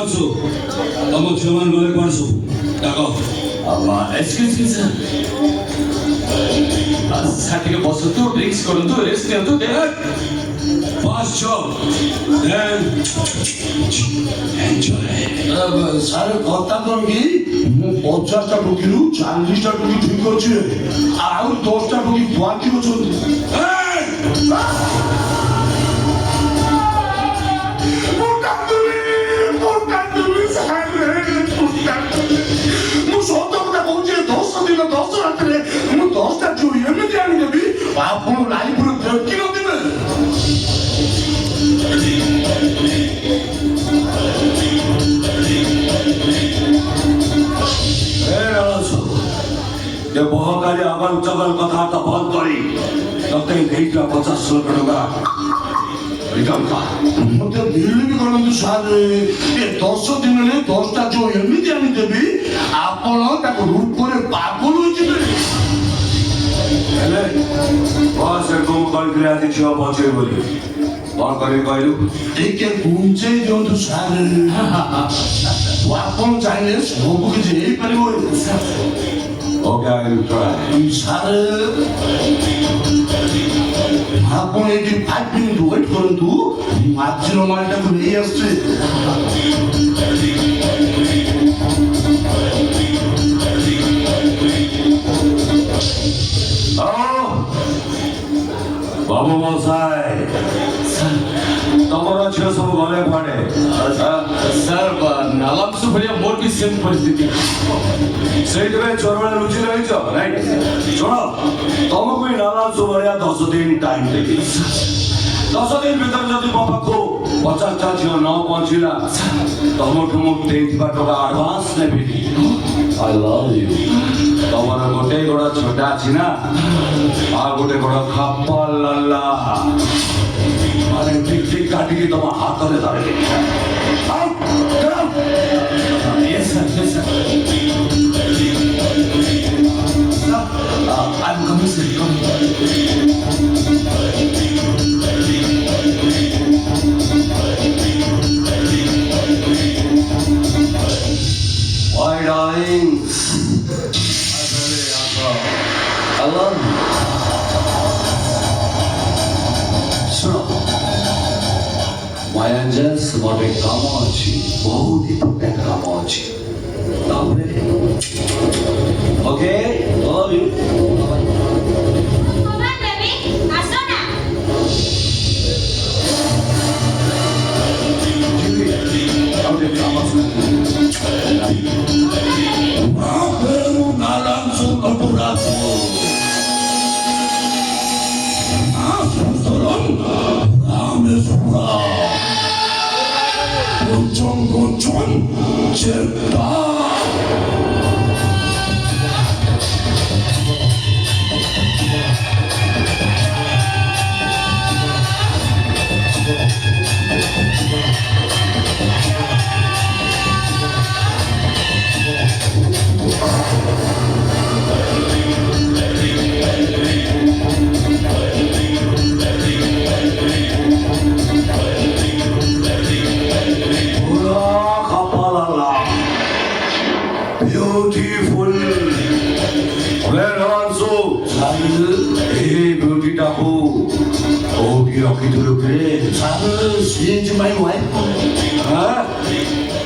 ଅଛୁ ତମ ଝିଅମାନଙ୍କୁ ଗଲେ କ'ଣ ସବୁ ଡାକ ଏକ୍ସକ୍ୟୁଜ ମି ସାର୍ ସାର୍ ଟିକେ ବସନ୍ତୁ ଡ୍ରିଙ୍କସ୍ କରନ୍ତୁ ରେଷ୍ଟ ନିଅନ୍ତୁ Fast job. Then enjoy. Sir କଥା କ'ଣ କି ମୁଁ 50ଟା ଟୋକିରୁ 40ଟା ଟୋକି ଠିକ୍ ଅଛି ଆଉ 10ଟା ଟୋକି ବାକି ଅଛନ୍ତି। ମୁଁ ସତ କଥା କହୁଛି 10 ଦିନ 10 ରାତିରେ ମୁଁ 10ଟା ଚୋରି ଏମିତି ଆଣିଦେବି ଆପଣ ଲାଇଫ୍ରୁ ଦେଖି ନଥିବେ। ବହକାରୀ ଆଗଲ ଚଗଲ କଥାବାର୍ତ୍ତା ବନ୍ଦ କରି ତତେ ଦେଇଥିବା 50 ଲକ୍ଷ ଟଙ୍କା ରିଟର୍ଣ୍ଣ କର। ମତେ ବିଲିଭ କରନ୍ତୁ ସାର୍ ଏ 10 ଦିନରେ 10ଟା ଚୋରି ଏମିତି ଆଣିଦେବି ଆପଣ ତାକୁ ରୂପରେ ପାଗଳ ହୋଇଯିବେ। ହେଲେ ବସ୍ ମୁଁ କହିଥିଲି ଆଜି ଝିଅ ପହଞ୍ଚିବେ ବୋଲି କ'ଣ କରିବି କହିଲୁ? ଟିକେ ଘୁଞ୍ଚେଇ ଦିଅନ୍ତୁ ସାର୍ ଆପଣ ଚାହିଁଲେ ସବୁ କିଛି ହେଇପାରିବ। Okay, I will try. Sir ଆପଣ ଏଇଠି 5 ମିନିଟ୍ ୱେଟ୍ କରନ୍ତୁ ଆଜିର ମାଲଟାକୁ ନେଇ ଆସୁଛି। ବାବୁ ମଶାଇ ତମର ଝିଅ ସବୁ ଗଲେ କୁଆଡ଼େ? ସାର୍ ନାଲାଂଶୁ ଭଳିଆ ମୋର ବି ସେମ୍ ପରିସ୍ଥିତି ସେଇଥିପାଇଁ ଚୋରବେଳେ ଲୁଚି ରହିଛ ରାଇଟ୍? ଶୁଣ ତମକୁ ବି ନାଲାଂଶୁ ଭଳିଆ 10 ଦିନ ଟାଇମ୍ ଦେବି। 10 ଦିନ ଭିତରେ ଯଦି ମୋ ପାଖକୁ 50ଟା ଝିଅ ନ ପହଞ୍ଚିଲା ତମଠୁ ମୁଁ ଦେଇଥିବା ଟଙ୍କା ଆଡଭାନ୍ସ ନେବି। I love you. ତମର ଗୋଟେ ଗୋଡ଼ ଛୋଟା ଅଛି ନା ଆଉ ଗୋଟେ ଗୋଡ଼ ଖାପା ଲାଲା ମାନେ ଠିକ୍ ଠିକ୍ କାଟିକି ତମ ହାତରେ ଧରିଲି। Yes sir, yes sir. I'm coming sir, coming. My darlings, I love you. ଶୁଣ my angels ଗୋଟେ କାମ ଅଛି ବହୁତ ଇମ୍ପୋର୍ଟାଣ୍ଟ କାମ ଅଛି ତାପରେ ଓକେ love you.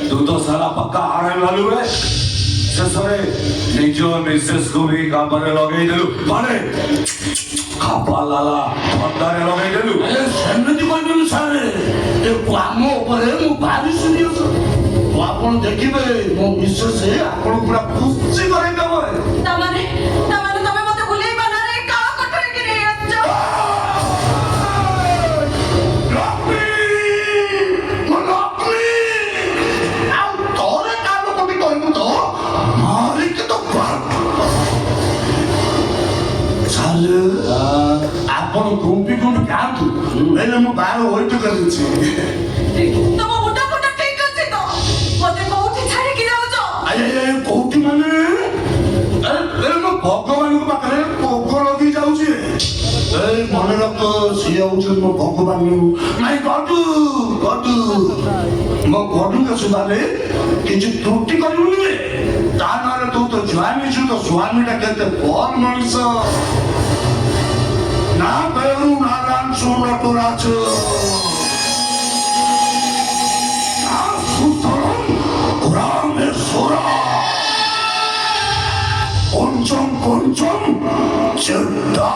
तू तो सारा पक्का आड़े वालू है शेषरे निज मिसेस को भी कामरे लगे देलु माने खापा लाला अंधारे लगे देलु ସେମିତି କହିବେନି ସାର୍ ଏ କାମ ଉପରେ ମୁଁ ଭାରି ସିରିୟସ୍। ଆପଣ ଦେଖିବେ ମୋ ମିସେସ୍ ଆପଣ ପୁରା ଖୁସି କରେଇଦେବ। ତମେ ମତେ ବୁଲେଇ ବାନାରେ କାଳ କୋଠରୀ କି ନେଇ ଆସିଛ। ଆଉ ଥରେ କାମ କୋଠି କହିବୁ ତ ମାରିକି ତ ସାର୍ ଆପଣ ଗୁମ୍ପି ଗୁମ୍ପି ଖାଆନ୍ତୁ ହେଲେ ମୁଁ ବାର ହୋଇତ କରିଛି। ତମ ମୁଣ୍ଡ ଠିକ ଅଛି ତ? ମତେ କୋଉଠି ଛାଡିକି ଯାଉଛ? କୋଉଠି ମାନେ ମୁଁ ଭଗବାନଙ୍କ ପାଖରେ ଭୋଗ ଲଗେଇ ଯାଉଛି। ଏଇ ମନେ ରଖ ସିଏ ହଉଛନ୍ତି ମୋ ଭଗବାନ। ନାଇଁ ଗଡୁ ମୋ ଘରକୁ ସୁଧାରେ କିଛି ତ୍ରୁଟି କରିବୁନି ତା ନହେଲେ ତୁ ତ ସ୍ୱାମୀ ଛୁ ତ ସ୍ୱାମୀଟା କେତେ ଭଲ ମଣିଷ ନା ବେଳୁ ନାରାୟଣ ସୁନଟୁରାଜ ନା ସୁତରଂ ରାମେଶ୍ୱର পঞ্চম পঞ্চম চেষ্টা